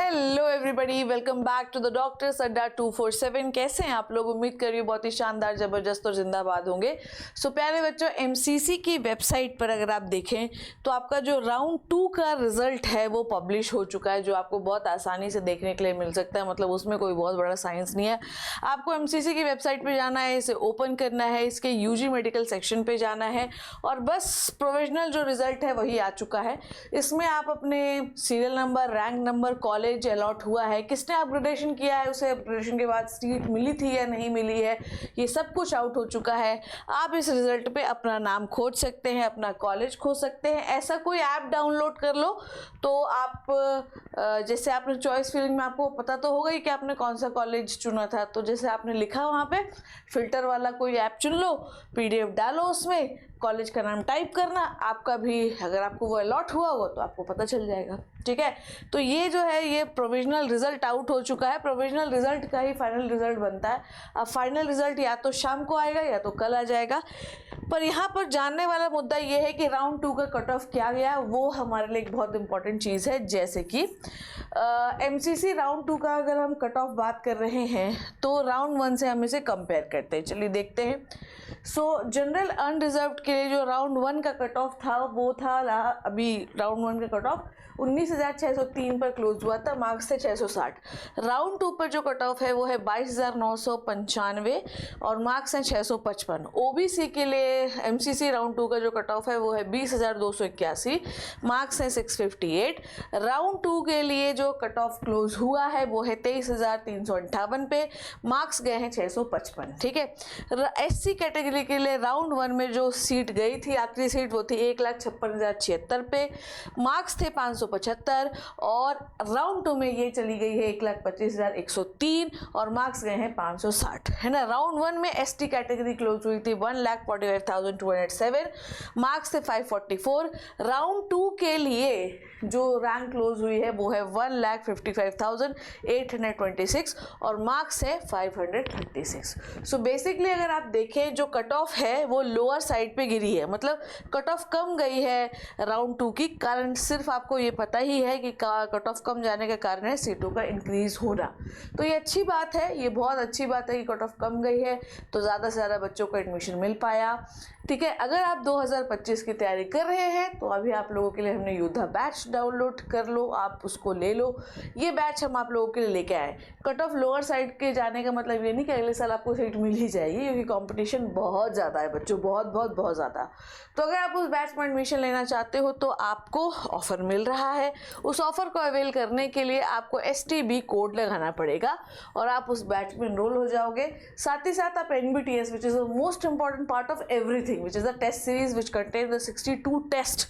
Hello everybody, welcome back to the doctors Adda 247। कैसे हैं आप लोग? उम्मीद कर रही हूँ बहुत ही शानदार, जबरदस्त और जिंदाबाद होंगे। सो प्यारे बच्चों, एमसीसी की वेबसाइट पर अगर आप देखें तो आपका जो राउंड 2 का रिजल्ट है वो पब्लिश हो चुका है, जो आपको बहुत आसानी से देखने के लिए मिल सकता है। मतलब उसमें कोई बहुत बड़ा साइंस नहीं है। आपको एमसीसी की वेबसाइट पर जाना है, इसे ओपन करना है, इसके यूजी मेडिकल सेक्शन पे जाना है और बस प्रोविजनल जो रिजल्ट है वही आ चुका है। इसमें आप अपने serial number, rank number, college allot हुआ है, किसने अपग्रेडेशन किया है, उसे अपग्रेडेशन के बाद सीट मिली थी या नहीं मिली है, ये सब कुछ आउट हो चुका है। आप इस रिजल्ट पे अपना नाम खोज सकते हैं, अपना कॉलेज खोज सकते हैं। ऐसा कोई ऐप डाउनलोड कर लो तो आप जैसे आपने चॉइस फिलिंग में आपको पता तो होगा ही कि आपने कौन सा कॉलेज चुना था, तो जैसे आपने लिखा वहाँ पे फिल्टर वाला कोई ऐप चुन लो, पीडीएफ डालो, उसमें कॉलेज का नाम टाइप करना, आपका भी अगर आपको वो अलॉट हुआ हो तो आपको पता चल जाएगा। ठीक है, तो ये जो है ये प्रोविजनल रिजल्ट आउट हो चुका है। प्रोविजनल रिजल्ट का ही फाइनल रिजल्ट बनता है। अब फाइनल रिजल्ट या तो शाम को आएगा या तो कल आ जाएगा। पर यहाँ पर जानने वाला मुद्दा ये है कि राउंड 2 का कट ऑफ क्या गया, वो हमारे लिए एक बहुत इंपॉर्टेंट चीज़ है। जैसे कि एमसीसी राउंड 2 का अगर हम कट ऑफ बात कर रहे हैं तो राउंड 1 से हम इसे कंपेयर करते हैं। चलिए देखते हैं। सो जनरल अनरिजर्व्ड के लिए जो राउंड 1 का कट ऑफ था वो था अभी राउंड 1 का कट ऑफ 19,603 पर क्लोज हुआ था, मार्क्स थे 660। राउंड 2 पर जो कट ऑफ है वो है 22,995 और मार्क्स हैं 655। ओबीसी के लिए एमसीसी राउंड 2 का जो कट ऑफ है वो है 20,281, मार्क्स हैं 658। राउंड 2 के लिए जो कट ऑफ क्लोज हुआ है वो है 23,358 पे, मार्क्स गए हैं 655। ठीक है, एससी कैटेगरी के लिए राउंड 1 में जो सीट गई थी, आखिरी सीट, वो थी 1,56,076 पे, मार्क्स थे 575 और राउंड 2 में ये चली गई है 1,25,103 और मार्क्स गए हैं 560, है ना। राउंड 1 में एसटी कैटेगरी क्लोज हुई थी 1,45,207, मार्क्स थे 544। राउंड 2 के लिए जो रैंक क्लोज हुई है वो है 1,55,826 और मार्क्स है 536। सो बेसिकली अगर आप देखें जो कट ऑफ है वो लोअर साइड पे गिरी है, मतलब कट ऑफ कम गई है राउंड 2 की। कारण सिर्फ आपको ये पता ही है कि कट ऑफ कम जाने का कारण है सीटों का इंक्रीज होना। तो ये अच्छी बात है, ये बहुत अच्छी बात है कि कट ऑफ कम गई है तो ज़्यादा से ज़्यादा बच्चों को एडमिशन मिल पाया। ठीक है, अगर आप 2025 की तैयारी कर रहे हैं तो अभी आप लोगों के लिए हमने योद्धा बैच डाउनलोड कर लो, आप उसको ले लो। ये बैच हम आप लोगों के लिए लेके आए। कट ऑफ लोअर साइड के जाने का मतलब ये नहीं कि अगले साल आपको सीट मिल ही जाएगी, क्योंकि कंपटीशन बहुत ज़्यादा है बच्चों, बहुत बहुत बहुत ज़्यादा। तो अगर आप उस बैच में एडमिशन लेना चाहते हो तो आपको ऑफर मिल रहा है। उस ऑफर को अवेल करने के लिए आपको STB कोड लगाना पड़ेगा और आप उस बैच में एनरोल हो जाओगे। साथ ही साथ आप NBTS, which is the most important part of everything, which is the test series which contain the 62 test,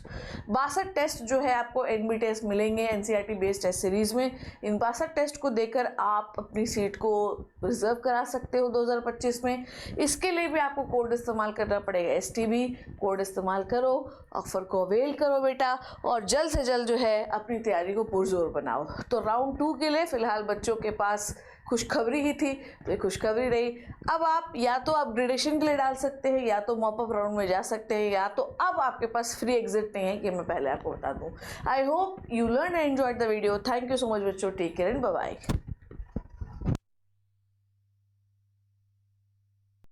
62 test जो है आपको NBTS मिलेंगे NCERT बेस्ड टेस्ट सीरीज में। इन 62 टेस्ट को देकर आप अपनी सीट को रिजर्व करा सकते हो 2025 में। इसके लिए भी आपको कोड इस्तेमाल करना पड़ेगा STB। कोड इस्तेमाल करो, ऑफर को अवेल करो बेटा, और जल्द से जल्द जो है अपनी तैयारी को पुरजोर बनाओ। तो राउंड 2 के लिए फिलहाल बच्चों के पास खुशखबरी ही थी, तो ये खुशखबरी रही। अब आप या तो अपग्रेडेशन के लिए डाल सकते हैं, या तो मॉप अप राउंड में जा सकते हैं, या तो अब आपके पास फ्री एग्जिट नहीं है, कि मैं पहले आपको बता दूं। I hope you learn and enjoyed the video. Thank you so much बच्चों, take care and bye bye.